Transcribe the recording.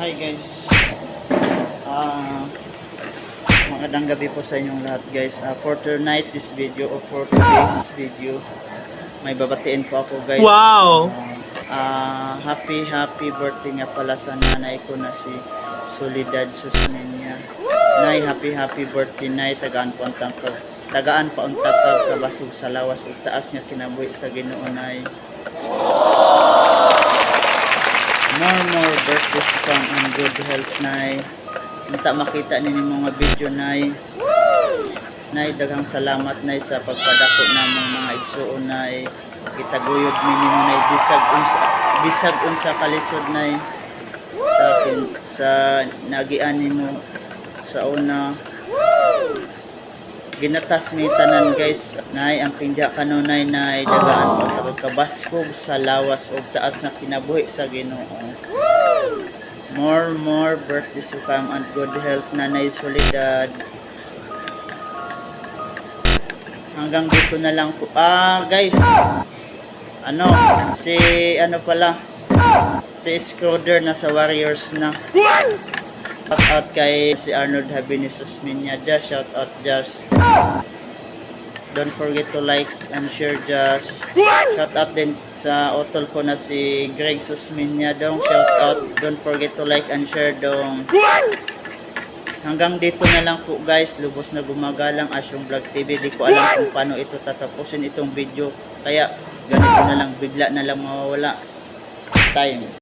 Okay guys, magandang gabi po sa inyong lahat guys. For tonight this video or for today's video, may babatiin po ako guys. Wow! Happy birthday nga pala sa nanay ko na si Soledad Susmeña. Nay, happy birthday nay. Tagaan pa untang kabasog sa lawas ug taas nga kinabuhi sa Ginoo nay. More birthdays to come and good health nay. Unta makita ninyo mga video nay. Nay, daghang salamat nay sa pagpadako namong mga igsuon nay. Kitaguyod minimo nay bisag unsa kalisod nay sa akin sa nagian nimo sa una. Ginatas mi tanan guys nay ang pindya kanunay nay dagaan patagod kabaskog sa lawas ug taas na kinabuhi sa Ginoo. More birthdays to come and good health nanay Soledad. Hanggang dito na lang po. Guys, si Scroder na sa Warriors na. Shout out kay si Arnold Habini Susmeña. Just shout out just. Don't forget to like and share just. Shout out din sa otol ko na si Greg Susmeña dong. Shout out. Don't forget to like and share dong. Hanggang dito na lang po guys. Lubos na gumagalang Asyong Vlog TV. Di ko alam kung paano ito tatapusin itong video. Kaya ganito na lang. Bigla na lang mawawala. Time.